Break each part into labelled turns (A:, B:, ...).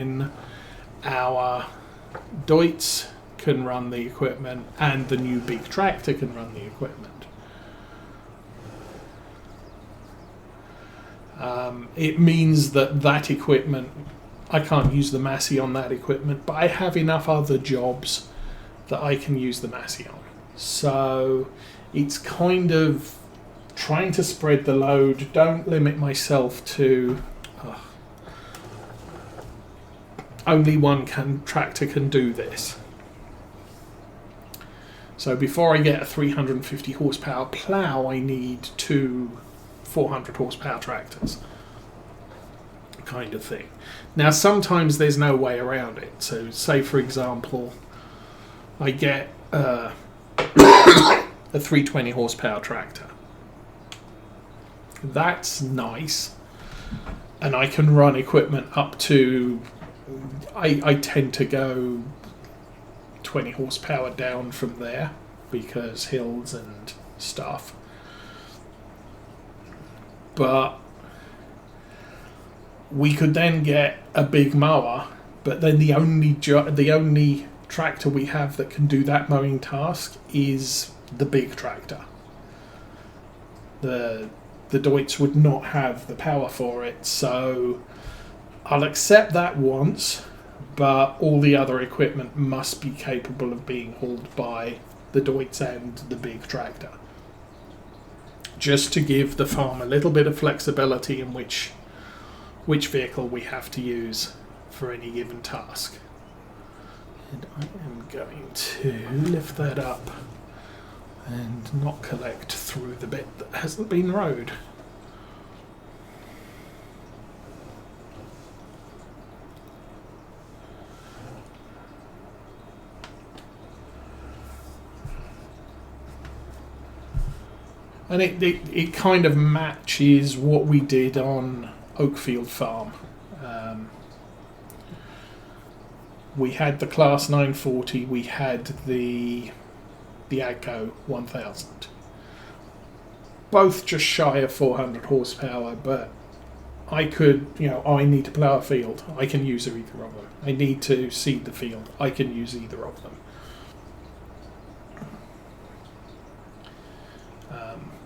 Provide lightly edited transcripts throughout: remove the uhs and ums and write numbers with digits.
A: our Deutz can run the equipment and the new big tractor can run the equipment. It means that equipment, I can't use the Massey on that equipment, but I have enough other jobs that I can use the Massey on. So it's kind of trying to spread the load, don't limit myself to only one tractor can do this. So before I get a 350 horsepower plough, I need two 400 horsepower tractors, kind of thing. Now sometimes there's no way around it. So say for example I get a 320 horsepower tractor. That's nice, and I can run equipment up to, I tend to go 20 horsepower down from there because hills and stuff. But we could then get a big mower, but then the only tractor we have that can do that mowing task is the big tractor. The Deutz would not have the power for it, so I'll accept that once, but all the other equipment must be capable of being hauled by the Deutz and the big tractor, just to give the farm a little bit of flexibility in which vehicle we have to use for any given task. And I am going to lift that up and not collect through the bit that hasn't been rowed. And it kind of matches what we did on Oakfield Farm. We had the Class 940, we had the AGCO 1000. Both just shy of 400 horsepower, but I could, I need to plough a field, I can use either of them. I need to seed the field, I can use either of them.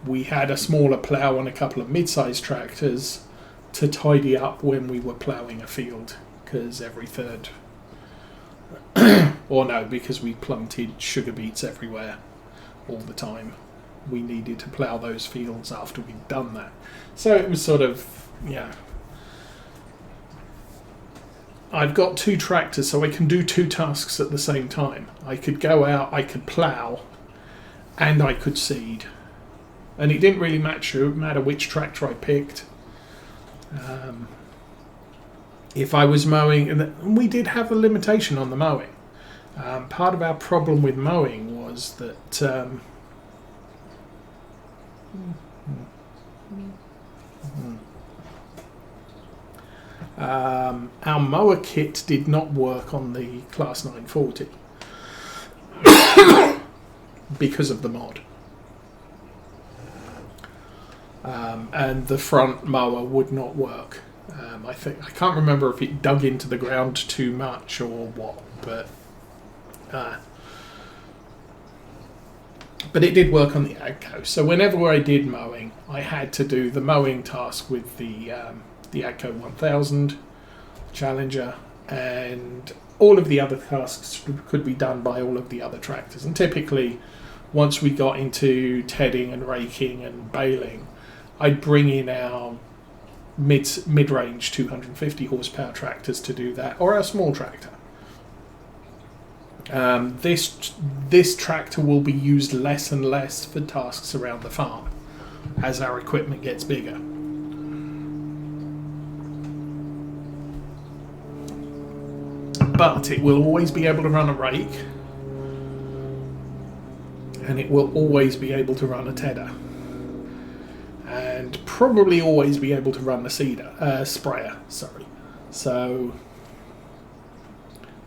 A: We had a smaller plough and a couple of mid-sized tractors to tidy up when we were ploughing a field, because every third, or no, because we planted sugar beets everywhere all the time. We needed to plough those fields after we'd done that. So it was sort of, I've got two tractors, so I can do two tasks at the same time. I could go out, I could plough, and I could seed. And it didn't really matter which tractor I picked. If I was mowing, and we did have a limitation on the mowing. Part of our problem with mowing was that our mower kit did not work on the Class 940 because of the mod. And the front mower would not work. I can't remember if it dug into the ground too much or what, but it did work on the AGCO. So whenever I did mowing, I had to do the mowing task with the AGCO 1000 Challenger, and all of the other tasks could be done by all of the other tractors. And typically, once we got into tedding and raking and baling, I'd bring in our mid-range 250 horsepower tractors to do that, or our small tractor. This tractor will be used less and less for tasks around the farm as our equipment gets bigger. But it will always be able to run a rake, and it will always be able to run a tedder, and probably always be able to run a sprayer. So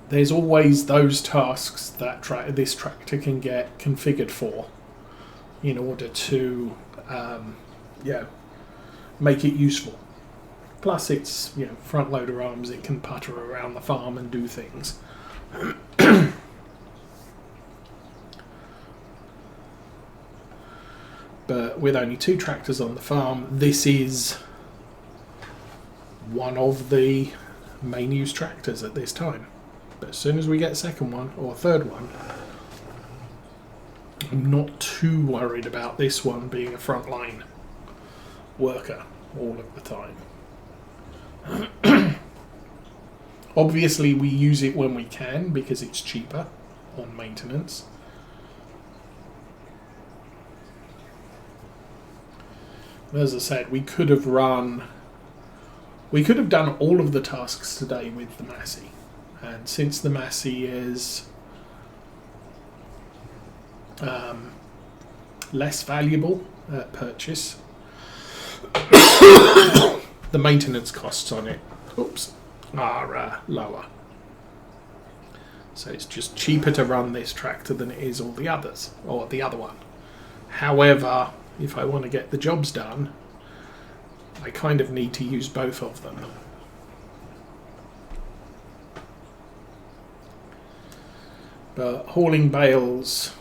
A: there's always those tasks that this tractor can get configured for, in order to make it useful. Plus, it's, you know, front loader arms. It can putter around the farm and do things. But with only 2 tractors on the farm, this is one of the main use tractors at this time. But as soon as we get a second one or a third one, I'm not too worried about this one being a frontline worker all of the time. Obviously, we use it when we can because it's cheaper on maintenance. As I said, we could have done all of the tasks today with the Massey, and since the Massey is less valuable at purchase, the maintenance costs on it are lower. So it's just cheaper to run this tractor than it is all the others, or the other one. However, if I want to get the jobs done, I kind of need to use both of them. But hauling bales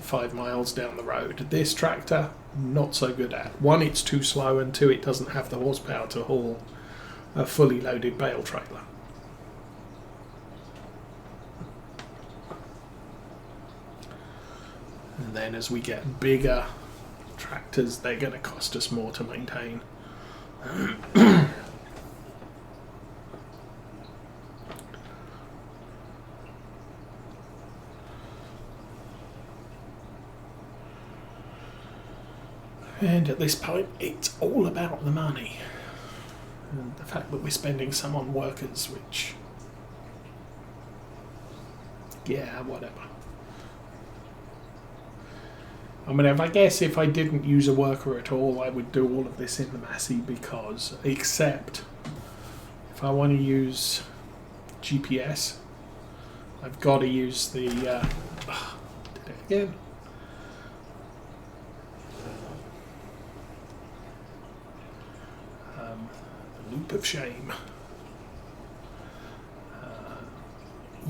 A: 5 miles down the road, this tractor, not so good at. 1, it's too slow, and 2, it doesn't have the horsepower to haul a fully loaded bale trailer. And then as we get bigger tractors, they're going to cost us more to maintain. And at this point, it's all about the money. And the fact that we're spending some on workers, which, yeah, whatever. I mean, I guess if I didn't use a worker at all, I would do all of this in the Massey, because, except if I want to use GPS, I've got to use the, did it again. The loop of shame.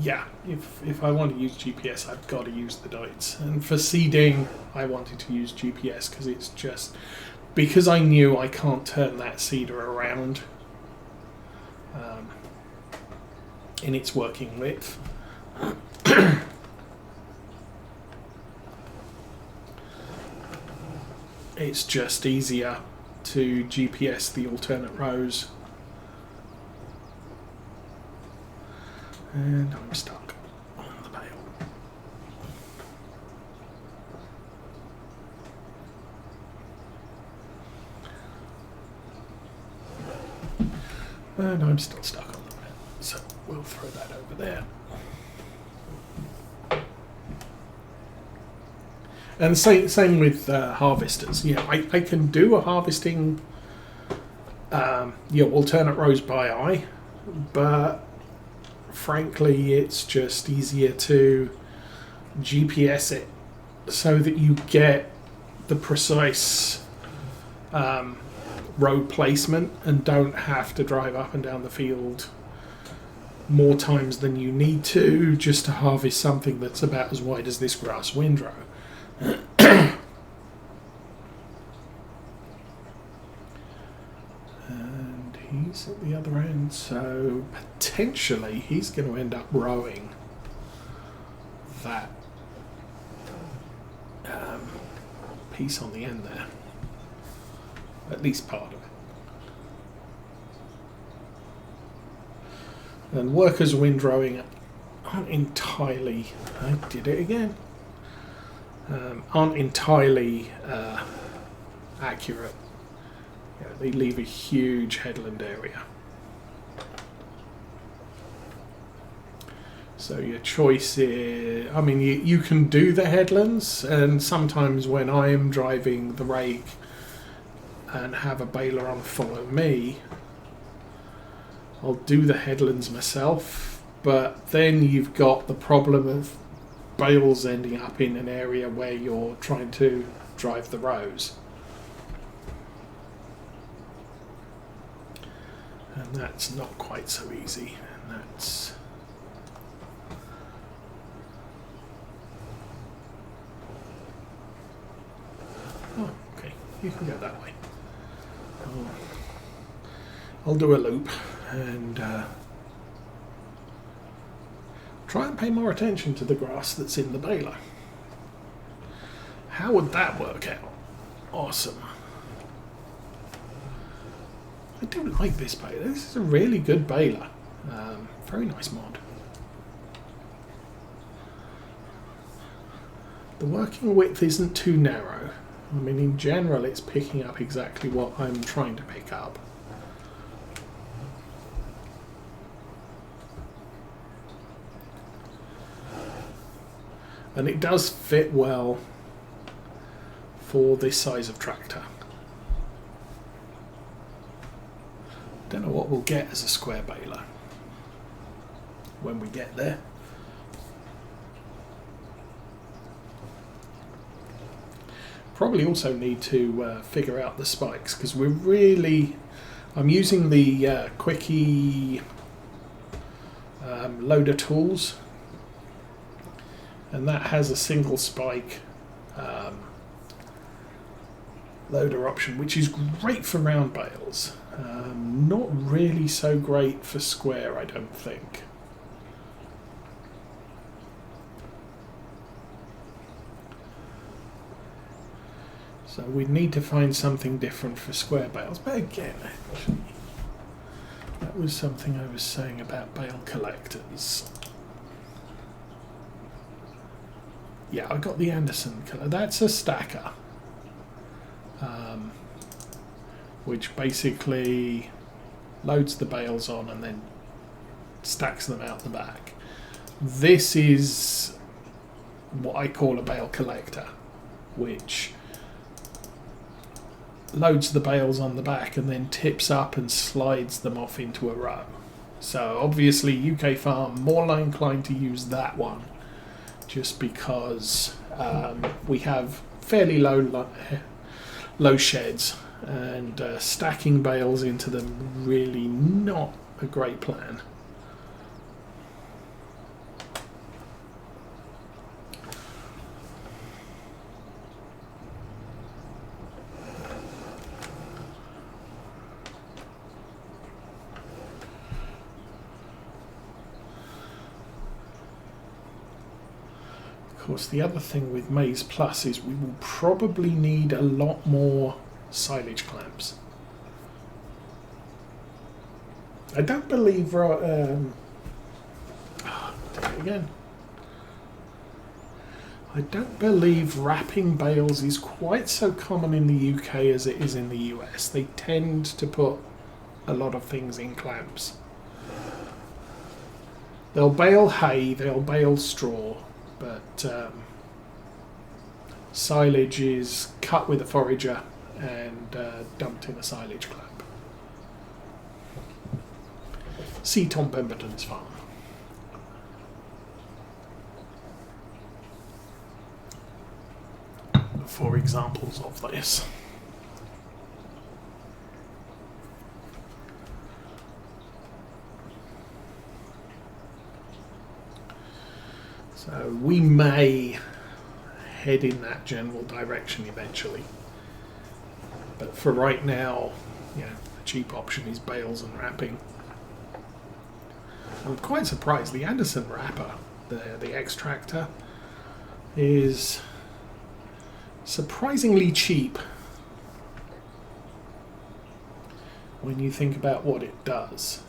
A: Yeah, if I want to use GPS, I've got to use the Deutz. And for seeding, I wanted to use GPS because it's just... because I knew I can't turn that seeder around in its working width. It's just easier to GPS the alternate rows. And I'm stuck on the bale. And I'm still stuck on the bale. So we'll throw that over there. And same with harvesters. Yeah, I can do a harvesting alternate rows by eye, but frankly, it's just easier to GPS it so that you get the precise row placement and don't have to drive up and down the field more times than you need to just to harvest something that's about as wide as this grass windrow. And he's at the other end, so potentially he's going to end up rowing that piece on the end there, at least part of it. And workers windrowing aren't entirely, I did it again, aren't entirely accurate. Yeah, they leave a huge headland area. So your choice is, I mean, you can do the headlands, and sometimes when I am driving the rake and have a baler on follow me, I'll do the headlands myself, but then you've got the problem of bales ending up in an area where you're trying to drive the rows. And that's not quite so easy. And that's... Oh, okay. You can go that way. I'll do a loop and try and pay more attention to the grass that's in the baler. How would that work out? Awesome. I do like this baler. This is a really good baler. Very nice mod. The working width isn't too narrow. I mean, in general, it's picking up exactly what I'm trying to pick up. And it does fit well for this size of tractor. Don't know what we'll get as a square baler when we get there. Probably also need to figure out the spikes, because we're really... I'm using the Quickie loader tools, and that has a single spike loader option, which is great for round bales. Not really so great for square, I don't think. So we need to find something different for square bales. But again, actually, that was something I was saying about bale collectors. Yeah, I got the Anderson color. That's a stacker, which basically loads the bales on and then stacks them out the back. This is what I call a bale collector, which loads the bales on the back and then tips up and slides them off into a row. So obviously UK Farm more inclined to use that one, just because we have fairly low sheds, and stacking bales into them really not a great plan. Of course, the other thing with Maize Plus is we will probably need a lot more silage clamps. I don't believe do it again. I don't believe wrapping bales is quite so common in the UK as it is in the US. They tend to put a lot of things in clamps. They'll bale hay, they'll bale straw, but silage is cut with a forager and dumped in a silage clamp. See Tom Pemberton's farm. For examples of this. So we may head in that general direction eventually. But for right now, the cheap option is bales and wrapping. I'm quite surprised the Anderson wrapper, the X-Tractor, is surprisingly cheap when you think about what it does.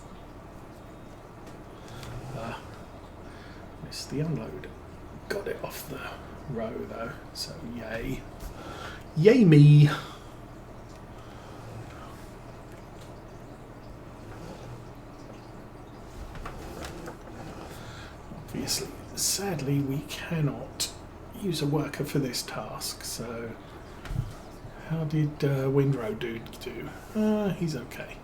A: Missed the unload. Got it off the row though, so yay. Yay me! Obviously, sadly, we cannot use a worker for this task, so how did Windrow Dude do? He's okay.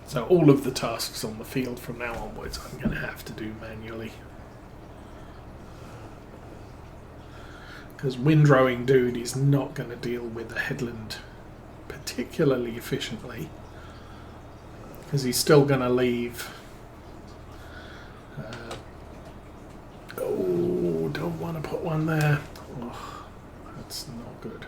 A: So all of the tasks on the field from now onwards I'm going to have to do manually. because windrowing dude is not going to deal with the headland particularly efficiently, because he's still going to leave. Oh, don't want to put one there. Oh, that's not good.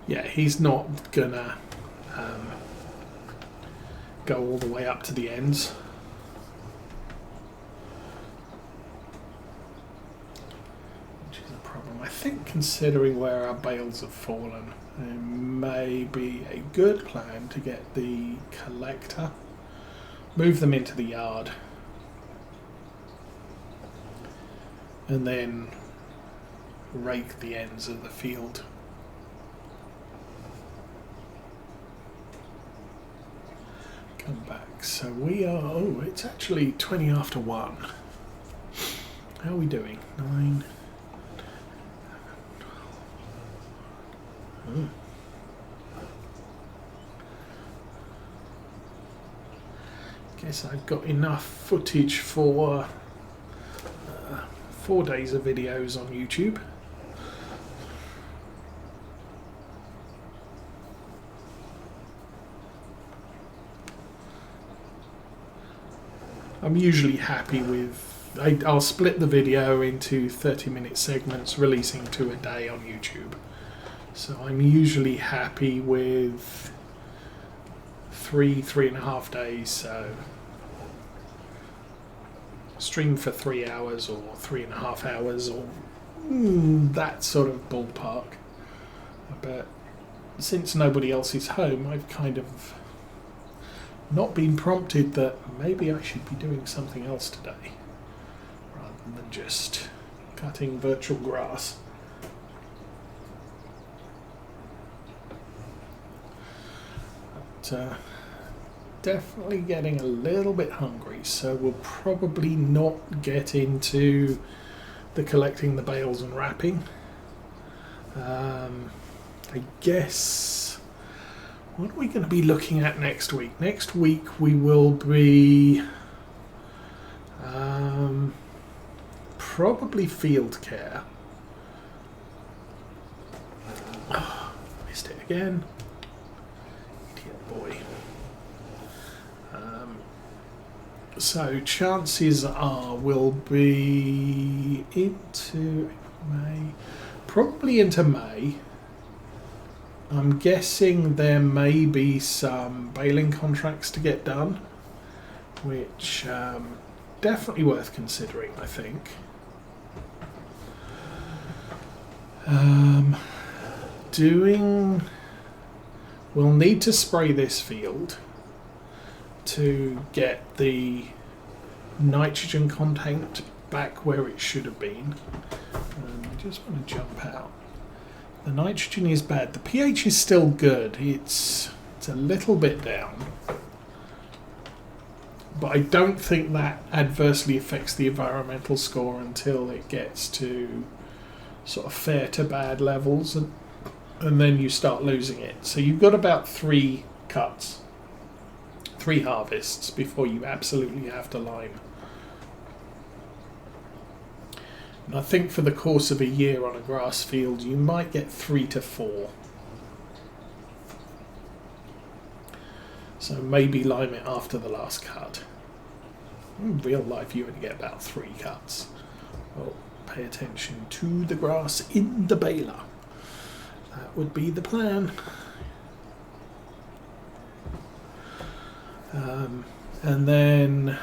A: Yeah, he's not gonna go all the way up to the ends. Which is a problem. I think, considering where our bales have fallen, it may be a good plan to get the collector, move them into the yard, and then rake the ends of the field. Come back. So we are. Oh, it's actually 20 after 1. How are we doing? 9. Oh. Guess I've got enough footage for 4 days of videos on YouTube. I'm usually happy with, I'll split the video into 30-minute segments, releasing 2 a day on YouTube. So I'm usually happy with 3.5 days. So stream for 3 hours or 3.5 hours, or that sort of ballpark. But since nobody else is home, I've kind of not been prompted that maybe I should be doing something else today rather than just cutting virtual grass. But definitely getting a little bit hungry, so we'll probably not get into the collecting the bales and wrapping. I guess, what are we going to be looking at next week? Next week we will be probably field care. Oh, missed it again. Idiot boy. So chances are we'll be into May, probably into May. I'm guessing there may be some baling contracts to get done, which definitely worth considering, I think. We'll need to spray this field to get the nitrogen content back where it should have been. I just want to jump out. The nitrogen is bad. The pH is still good. It's a little bit down. But I don't think that adversely affects the environmental score until it gets to sort of fair to bad levels, and then you start losing it. So you've got about 3 cuts, 3 harvests before you absolutely have to lime. And I think for the course of a year on a grass field, you might get 3 to 4. So maybe lime it after the last cut. In real life, you only get about 3 cuts. Well, pay attention to the grass in the baler. That would be the plan. And then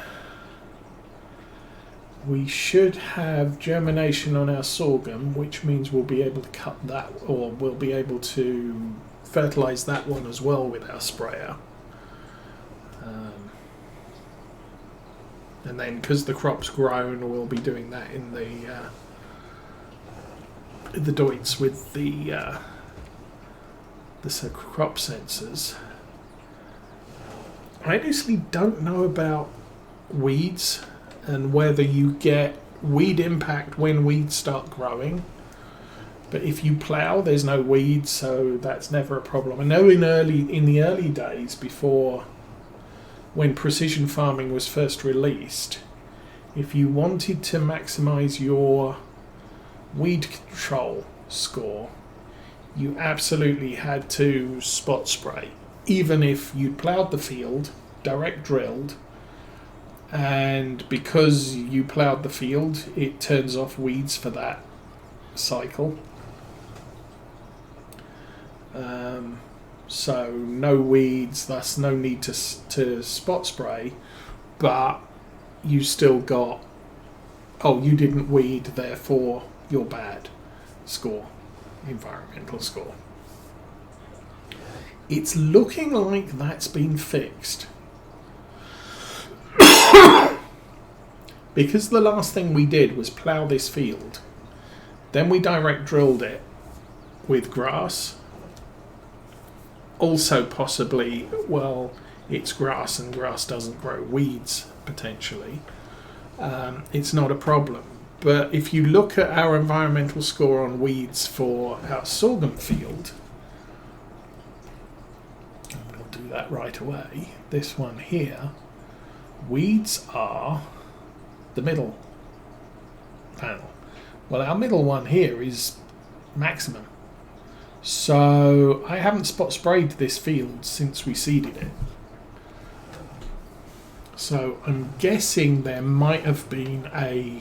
A: we should have germination on our sorghum, which means we'll be able to cut that, or we'll be able to fertilize that one as well with our sprayer. And then, because the crop's grown, we'll be doing that in the Deutz with the crop sensors. I honestly don't know about weeds and whether you get weed impact when weeds start growing. But if you plough, there's no weeds, so that's never a problem. I know in the early days, before when precision farming was first released, if you wanted to maximize your weed control score, you absolutely had to spot spray. Even if you ploughed the field, direct drilled, and because you ploughed the field, it turns off weeds for that cycle. So no weeds, thus no need to spot spray, but you still got, oh, you didn't weed, therefore you're bad score, environmental score. It's looking like that's been fixed. Because the last thing we did was plough this field, then we direct drilled it with grass. Also possibly, well, it's grass and grass doesn't grow weeds, potentially. It's not a problem. But if you look at our environmental score on weeds for our sorghum field, and we'll do that right away, this one here, weeds are the middle panel. Well, our middle one here is maximum. So I haven't spot sprayed this field since we seeded it. So I'm guessing there might have been a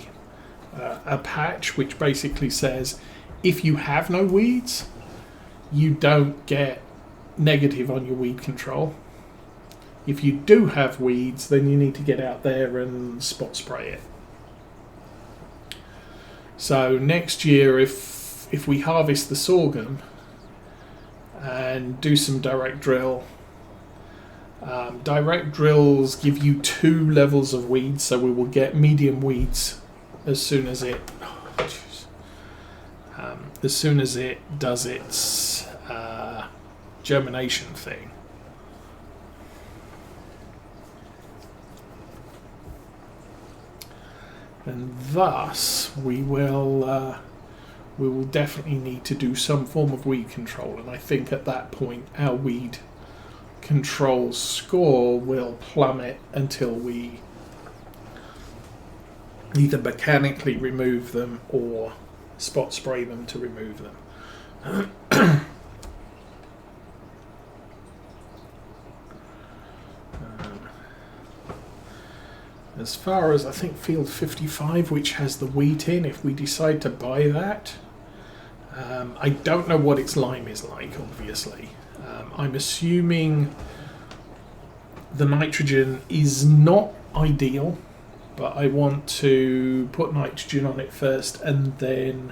A: patch which basically says if you have no weeds, you don't get negative on your weed control. If you do have weeds, then you need to get out there and spot spray it. So next year, if we harvest the sorghum and do some direct drill, direct drills give you 2 levels of weeds, so we will get medium weeds as soon as it does its germination thing. And thus we will definitely need to do some form of weed control, and I think at that point our weed control score will plummet until we either mechanically remove them or spot spray them to remove them. As far as, I think, field 55, which has the wheat in, if we decide to buy that, I don't know what its lime is like, obviously. I'm assuming the nitrogen is not ideal, but I want to put nitrogen on it first and then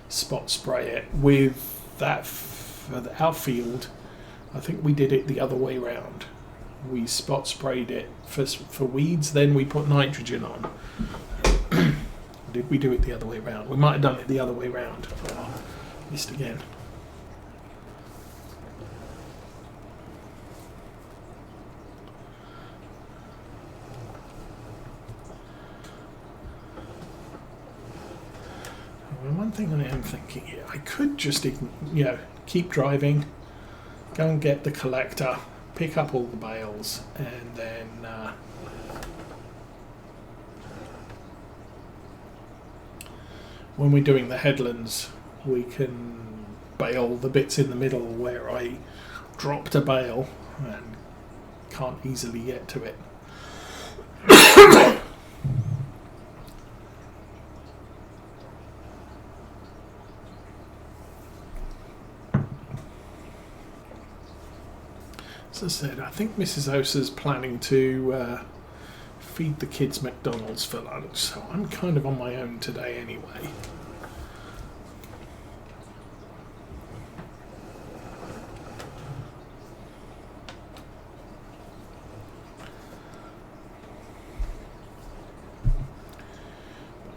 A: spot spray it. With that for the outfield, I think we did it the other way round. We spot sprayed it first for weeds, then we put nitrogen on. Did we do it the other way round? We might have done it the other way round. Oh, missed again. One thing I am thinking here, I could just, keep driving, go and get the collector, pick up all the bales, and then when we're doing the headlands, we can bale the bits in the middle where I dropped a bale and can't easily get to it. As I said, I think Mrs. Osa's planning to feed the kids McDonald's for lunch, so I'm kind of on my own today anyway.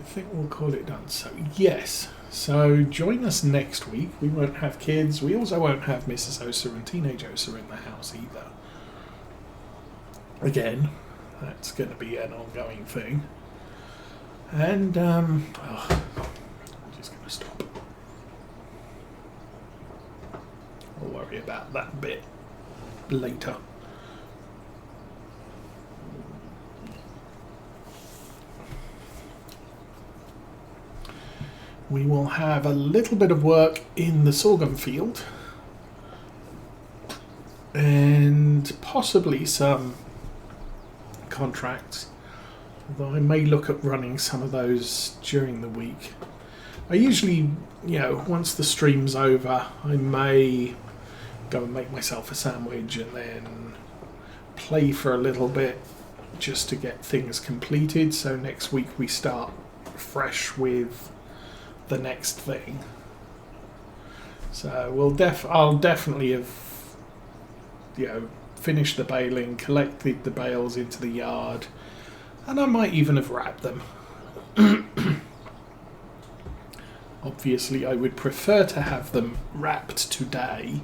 A: I think we'll call it done. So yes, so join us next week. We won't have kids. We also won't have Mrs. Osa and Teenage Osa in the house either. Again, that's going to be an ongoing thing. And I'm just going to stop. I'll worry about that bit later. we will have a little bit of work in the sorghum field and possibly some contracts, although I may look at running some of those during the week. I usually, once the stream's over, I may go and make myself a sandwich and then play for a little bit just to get things completed, so next week we start fresh with the next thing. So I'll definitely have finished the baling, collected the bales into the yard, and I might even have wrapped them. Obviously I would prefer to have them wrapped today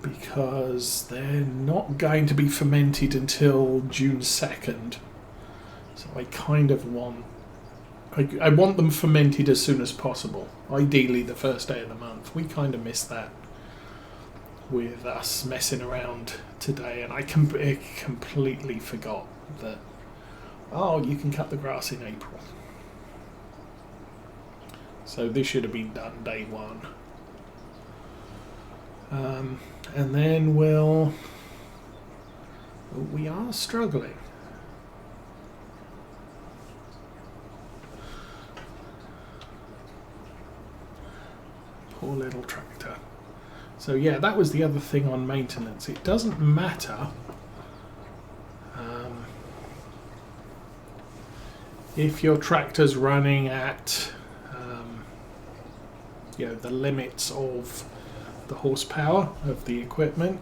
A: because they're not going to be fermented until June 2nd. So I kind of want them fermented as soon as possible. Ideally the first day of the month. We kind of missed that with us messing around today, and I completely forgot that, you can cut the grass in April. So this should have been done day one. And then we are struggling. Poor little tractor. So yeah, that was the other thing on maintenance. It doesn't matter if your tractor's running at the limits of the horsepower of the equipment.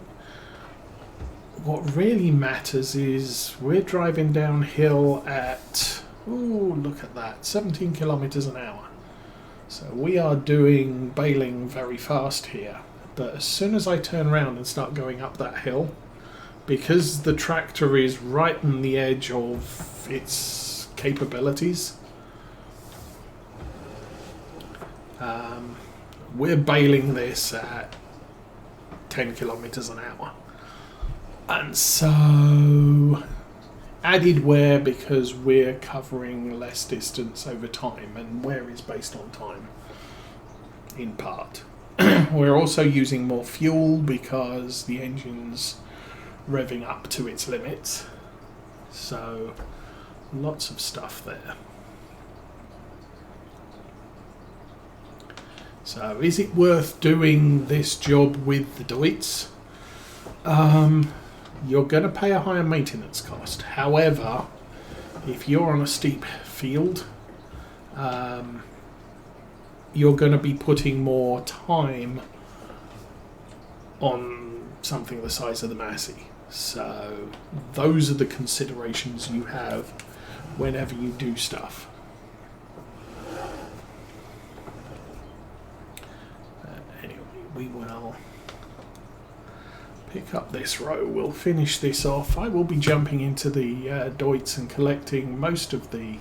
A: What really matters is we're driving downhill at, look at that, 17 kilometers an hour. So we are doing baling very fast here. But as soon as I turn around and start going up that hill, because the tractor is right on the edge of its capabilities, we're baling this at 10 kilometers an hour. And so added wear because we're covering less distance over time, and wear is based on time in part. We're also using more fuel because the engine's revving up to its limits. So lots of stuff there. So is it worth doing this job with the Deutz? You're going to pay a higher maintenance cost. However, if you're on a steep field, you're going to be putting more time on something the size of the Massey. So those are the considerations you have whenever you do stuff. Anyway, we will pick up this row. We'll finish this off. I will be jumping into the Deutz and collecting most of the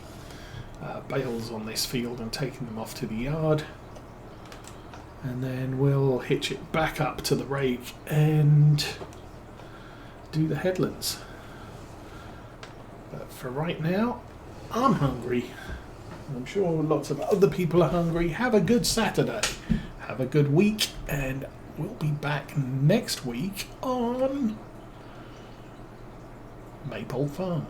A: bales on this field and taking them off to the yard, and then we'll hitch it back up to the rake and do the headlands. But for right now, I'm hungry. I'm sure lots of other people are hungry. Have a good Saturday, have a good week, and we'll be back next week on Maypole Farm.